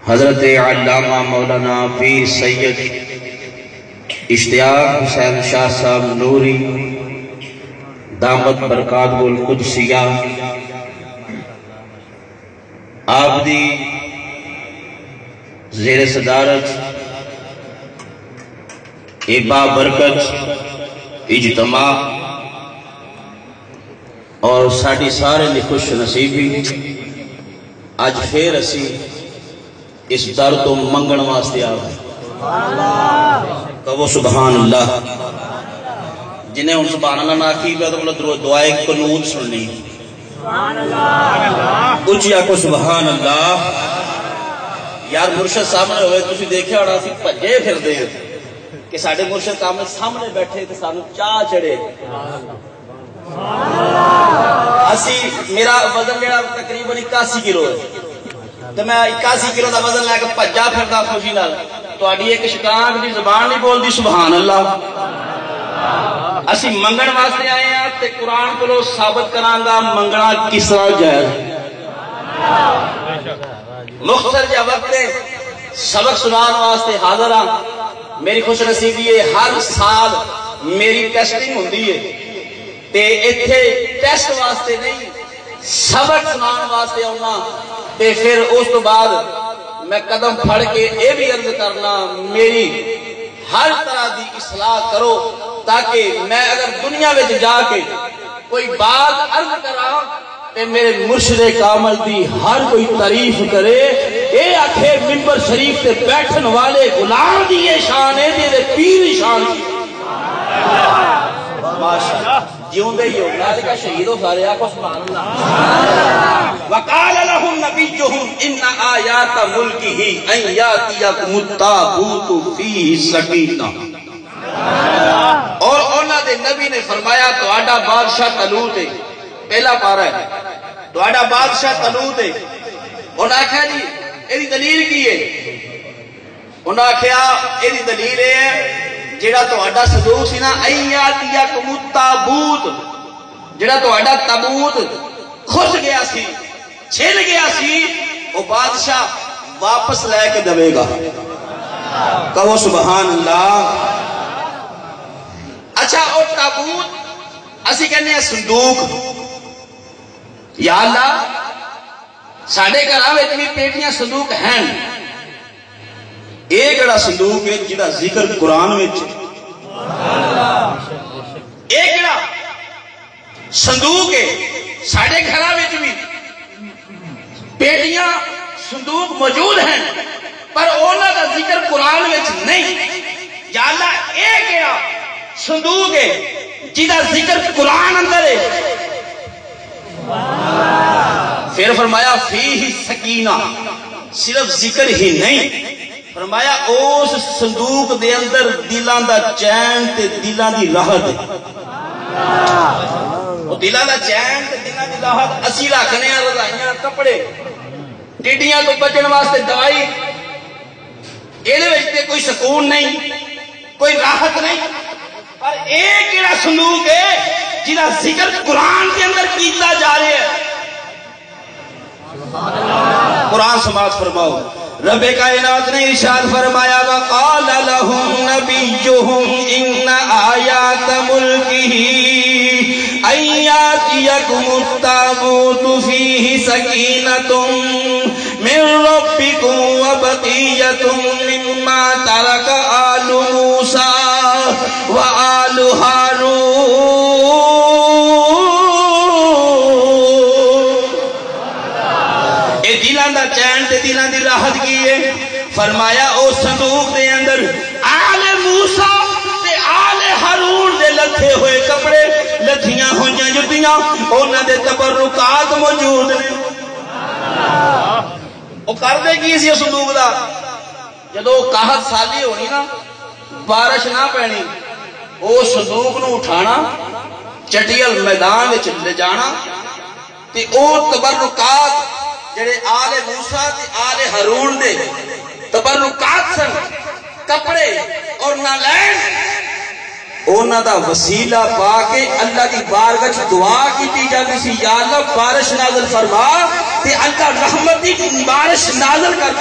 حضرت علامہ مولانا پیر سید اشتیاق حسین شاہ صاحب نوری دامت برکات القدسیہ آپ دی زیر صدارت با برکت اجتماع اور ساڑی سارے لی خوش نصیبی آج پھر اسی اس در تو منگن واسطے آگئے کہو سبحان اللہ جنہیں ان سبحان اللہ ناکی پہ تو دعائے قنوت سننی کچھ یا کو سبحان اللہ یار مرشد سامنے ہوئے تُسی دیکھے اور آسی پجے پھر دے کہ ساڑھے مرشد سامنے بیٹھے تو سامنے چاہ چڑھے اسی میرا وزن میرا تقریباً 81 کلو ہے تو میں 81 کلو دا وزن لے کے پجا پھردا خوشی نال تو آڈی ایک شکانک دی زبان نہیں بول دی سبحان اللہ اسی منگن واسطے آئے ہیں تے قرآن کو لو ثابت کرانگا منگنا کس طرح جائز مختصر جا وقت سبق سنان واسطے حاضر ہاں میری خوش نصیبی ہے ہر سال میری ٹیسٹنگ ہوندی ہے تے ایتھے ٹیسٹ واسطے نہیں سبق سنان واسطے ہونا تے پھر اس تو بعد میں قدم پھڑ کے اے بھی عرض کرنا میری ہر طرح دی اصلاح کرو تاکہ میں اگر دنیا میں جا کے کوئی بات عرض کرا تے میرے مرشد کامل دی ہر کوئی تعریف کرے اے آکھے منبر شریف تے بیٹھن والے غلام دی یہ شان ہے دے پیر شان کی ماشاءاللہ جیون دے ہی ہو نازے کا شہید ہو سارے آکھو سبحان اللہ وقال لهم نبیہم ان آیات ملکہ ان یاتیکم التابوت فیہ سکینہ اور انہاں دے نبی نے فرمایا تو آڈا بادشاہ طلوت ہے پہلا پارا ہے تو آڈا بادشاہ طلوت ہے انہاں کہا جی ایدی دلیل کی ہے انہاں کہا ایدی دلیل ہے جڑا تو آڈا صدوق سی نا ایاتیکم التابوت جڑا تو آڈا تابوت خوش گیا سی چھل گیا سی وہ بادشاہ واپس لے کے دوے گا کہو سبحان اللہ اچھا اور تابوت اسی کہنے ہیں صندوق یا اللہ ساڑھے گھراں اتنی پیٹیاں صندوق ہیں ایک اڑا صندوق ہے جڑا ذکر قرآن میں ایک اڑا صندوق ہے ساڑھے گھراں میں بھی پیٹیاں صندوق موجود ہیں پر اونا دا ذکر قرآن میں نہیں یا اللہ ایک اڑا صندوق ہے جڑا ذکر قرآن اندر ہے پھر فرمایا فیہ سکینہ صرف ذکر ہی نہیں فرمایا اس صندوق دے اندر دلان دا چین تے دلان دی راحت وہ دلان دا چین تے دلان دی راحت اسی رکھنے ہیں رضائیاں کپڑے ٹیڈیاں تو بچن واسطے دوائی ایلے وجہتے کوئی سکون نہیں کوئی راحت نہیں اور ایک ایڑا صندوق ہے جنہا ذکر قرآن کے اندر کیتا جا رہے ہیں قرآن سماعت فرماؤ رب کائنات نے ارشاد فرمایا وقال لهم نبیہم ان آیات ملکہ ان یاتیکم التابوت فیہ سکینۃ من ربکم وبقیۃ مما ترک آل موسیٰ وآل ہارون اے دلان دا چین تے دلان دی راحت کی ہے فرمایا او صندوق دے اندر آل موسیٰ تے آل ہارون دے لکھے ہوئے کپڑے لکھیاں ہوئیاں جتیاں اونا دے تبرکات موجود ہیں او کر دے کی اسی صندوق دا جدو کاہت سالی ہونی نا بارش نہ پہنی او صندوق نو اٹھانا چٹیل میدان لے جانا تے او تبرکات جڑے آل موسیٰ تے آل ہارون دے تبرکات سن کپڑے اور نالین اونا دا وسیلہ پا کے اللہ دی بارگاہ دعا کی جاتی سی یا اللہ بارش نازل فرما تے اللہ رحمت دی بارش نازل کر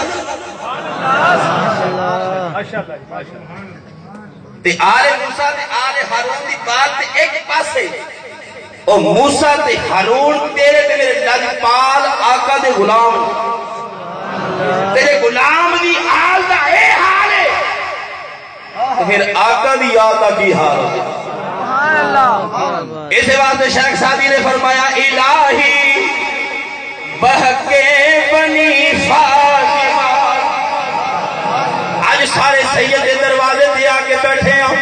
تے آل موسیٰ تے آل ہارون دی بات تے ایک پاسے او موسیٰ تے ہارون تیرے تے میرے لاجپال آقا دے غلام تیرے غلام دی آل دا اے حال ہے پھر آقا دی آل دا کی حال ہے اسے واسطے شیخ سعدی نے فرمایا الہی بہکے بنی فاطمہ آج سارے سید دروازے دے آکے بیٹھے ہوں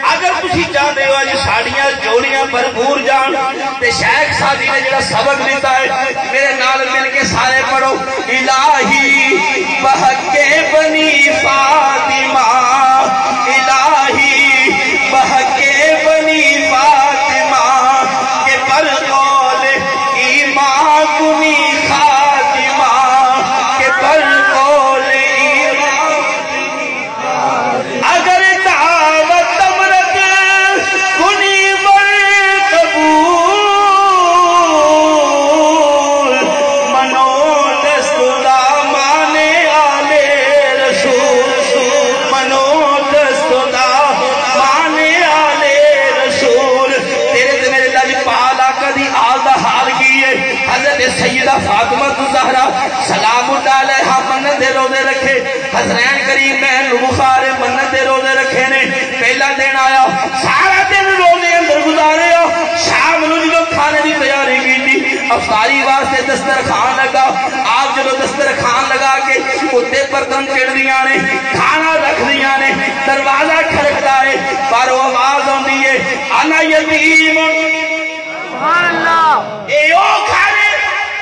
اگر تسی چاہتے ہو آج ساڑیاں جوڑیاں بھرپور جان تے شیخ سعدی نے جڑا سبق دیتا ہے میرے نال مل کے سارے پڑھو الہی بہکے بنی فاطمہ الہی بہکے بنی فاطمہ کہ پر قول ایمان کنی خاتمہ کہ پر قول ایمان اگر دعوت امرت کنی قبول منو دستدا مانے آلے رسول منو دستدا مانے آلے رسول تیرے سے میرے لاجپال آقا دی آل دا حال کی ہے حضرت سیدہ فاطمہ زہرا سلام اللہ علیہ منت دے روزے رکھے حسنین کریم بہن بخار منت دے روزے رکھے نے پہلا دن آیا سارا دن روزے اندر گزارے ہو شام نو جو کھانے دی تیاری کی تھی افطاری واسطے دسترخوان لگا آپ جو دسترخوان لگا کے اتے برتن چڑھ دیا نے کھانا رکھ دیا نے دروازہ کھڑکتا ہے بارو آواز ہوندی ہے انا یتیم اے او کھانے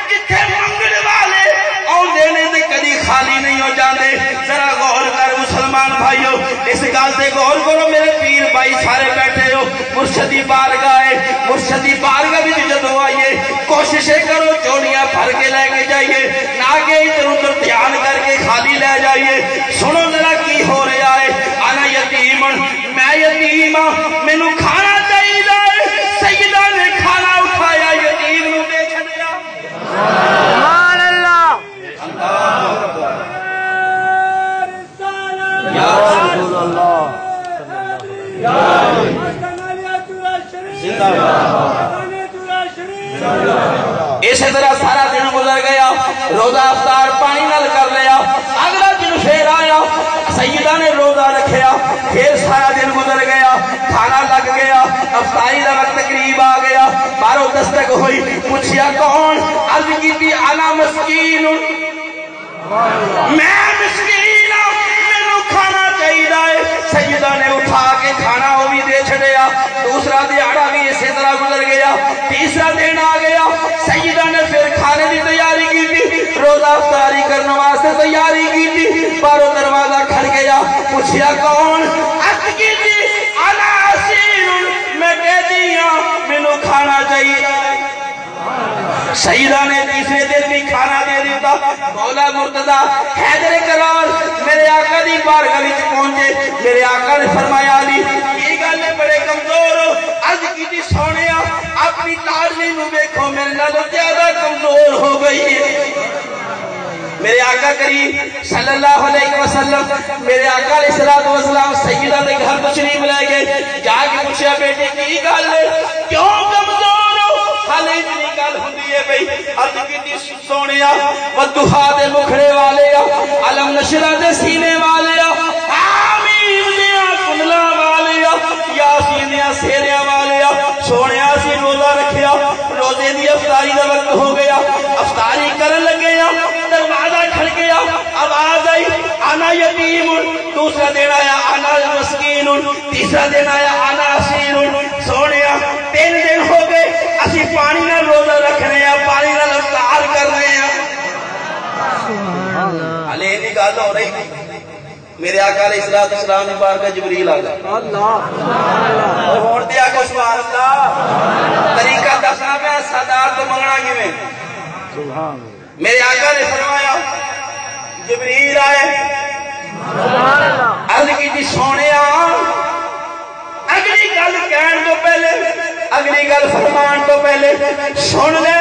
جتھے منگل والے اور دینے سے کدی خالی نہیں ہو جاندے ذرا غور کر مسلمان بھائیو اس گال سے غور کرو میرے پیر بھائی سارے بیٹھے ہو مرشدی بارگاہ مرشدی بارگاہ بھی جدو آئیے کوششیں کرو چوڑیاں بھر کے لے کے جائیے نہ کہ ادھر ادھر دھیان کر کے خالی لے جائیے سنو ذرا کی ہو رہا ہے انا یتیم میں یتیم مینوں کھانا چاہیے سیدہ نے کھانا اٹھایا یتیم نو دے چھڈیا سبحان اللہ یا رسول اللہ اسی طرح سارا دن گزر گیا روزہ افطار پانی نال کر لیا اگلا دن پھر آیا سیدہ نے روزہ رکھیا پھر سارا دن گزر گیا کھانا لگ گیا افطاری دا وقت قریب آ گیا بارو دستک ہوئی پوچھیا کون عرض کی تھی انا مسکین میں مسکین مینوں کھانا چاہیے سیدہ نے اٹھا کے کھانا وہ بھی دے چھڑیا دوسرا دیہڑا بھی اسی طرح گزر گیا تیسرا دن آ گیا سیدہ نے پھر کھانے کی تیاری کی تھی روزہ افطاری کرنے واسطے تیاری کی تھی بارو دروازہ کھڑ گیا پوچھیا کون عرض کی تھی انا اسیر میں کہتی ہوں مینوں کھانا چاہیے سیدہ نے تیسرے دن بھی کھانا دے دیتا مولا مرتضی حیدر کرار میرے آقا دی بارگاہ وچ پہنچے میرے آقا نے فرمایا علی یہ گل بڑے کمزور ہو عرض کی سونیا اپنی لاڈلی نو دیکھو میرے نالوں زیادہ کمزور ہو گئی ہے میرے آقا کریم صلی اللہ علیہ وسلم میرے آقا علیہ السلام سیدہ دے گھر تشریف لے گئے جا کے پوچھا بیٹی کی گل ہے کیوں کمزور ہو حالے اتنی گل ہوندی ہے بھئی عرض کی سونیا والدحا دے مکھڑے والے علم نشرہ دے سینے والے آمین دیا کنلا والے یاسین دیا سیریا والے سونیا سی روزہ رکھیا روزے دی افطاری دا وقت ہو گیا افطاری کرن لگے دروازہ کھڑ گیا آواز آئی انا یتیم دوسرا دن آیا انا مسکین تیسرا دن آیا انا اسیر سونیا 3 دن ہو گئے اسی پانی نہ روزہ رکھنے ہیں پانی نہ افطار کرنے ہیں علیہ نہیں گل ہو رہی میرے آقا علیہ السلام نے بارگاہ جبریل آ گیا اور ہوڑ دیا کو سبحان اللہ طریقہ دسنا میں صدار تو منگنا کیویں میرے آقا نے فرمایا جبریل آئے عرض کی جی سونے اگلی گل کہن تو پہلے اگلی گل فرمان تو پہلے سن لے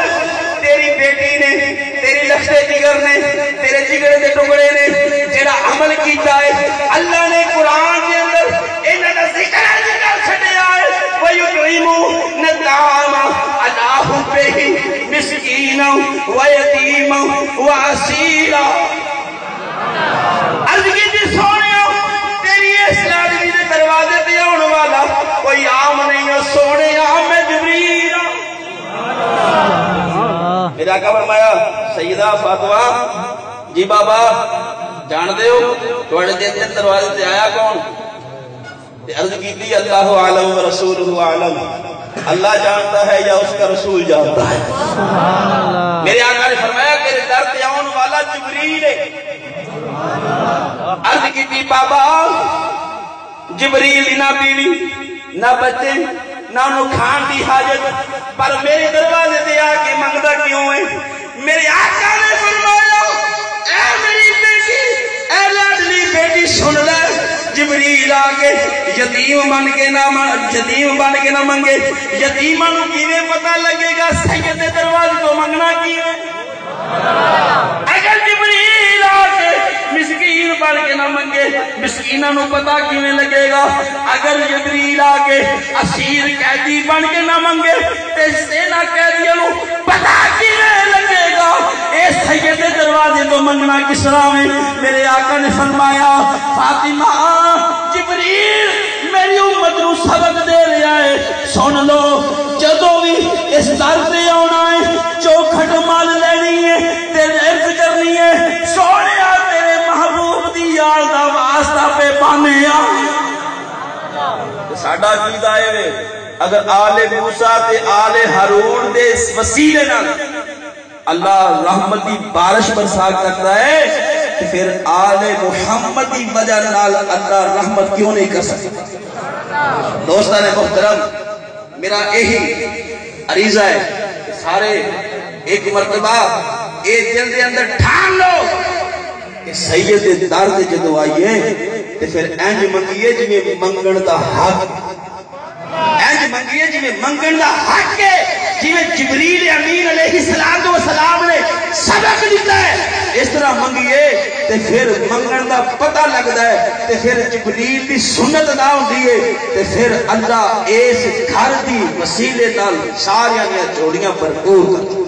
تیری بیٹی نے تیری لختے جگر نے تیرے جگر دے ٹکڑے نے جڑا عمل وعسیرا عرض کی تھی سونیا تیری اس لڑکی دے دروازے تے آن والا کوئی عام نہیں ہے سونے عام میں جبریل میرا آقا فرمایا سیدہ فاطمہ جی بابا جان دے ہو تھوڑے دن دن دروازے تے آیا کون عرض کی تھی اللہ عالم و رسولہ عالم اللہ جانتا ہے یا اس کا رسول جانتا ہے میرے آقا نے فرمایا کہ در تے آن والا جبریل ہے عرض کی تھی بابا جبریل نہ بیوی نہ بچے نہ انہوں کھان دی حاجت پر میرے دروازے دے آکے منگدہ کیوں ہے میرے آقا نے فرمایا اے میری بیٹی اے لاڈلی بیٹی سن لے جبریل آگے یتیم بن کے نہ منگے یتیمانوں کیویں پتہ لگے گا سید دروازے تو منگنا کیویں اگر جبریل آگے مسکین بن کے نہ منگے مسکینانوں پتہ کیویں لگے گا اگر جبریل آگے اسیر قیدی بن کے نہ منگے تے سینا قیدیوں پتہ کیویں لگے گا اے سید دروازے تو منگنا کس طرح میں میرے آقا نے فرمایا فاطمہ جبریل میری امت نو سبق دے لیا ہے سن لو جدوں بھی اس در تے آنا ہے چوکھٹ مال لینی ہے تیرے عرض کرنی ہے سونیا تیرے محبوب دی یار دا واسطہ پہ بانے آ ساڈا عقیدہ ہے اگر آل موسیٰ تے آل ہارون دے وسیلے نال اللہ رحمت دی بارش برسا کرتا ہے کہ پھر آل محمد دی وجہ نال اللہ رحمت کیوں نہیں کر سکتا دوستان محترم میرا یہی عریضہ ہے کہ سارے ایک مرتبہ ایک دل دے اندر ٹھان لو کہ سید در دے جدو آئیے تو پھر اینج منگیے جی میں منگن دا حق اینج منگیے جی میں منگن دا حق ہے جی میں جبریل امین علیہ السلام نے سبق دیتا ہے اس طرح منگیے تے پھر منگن دا پتہ لگتا ہے تے پھر جبریل دی سنت ادا ہوندی ہے تے پھر اللہ اس گھر دی وسیلے نال ساریاں دیاں جوڑیاں بھرپور کرتا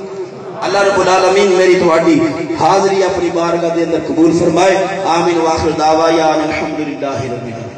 اللہ رب العالمین میری تواڈی حاضری اپنی بارگاہ دے اندر قبول فرمائے آمین واخر دعوانا الحمدللہ رب العالمین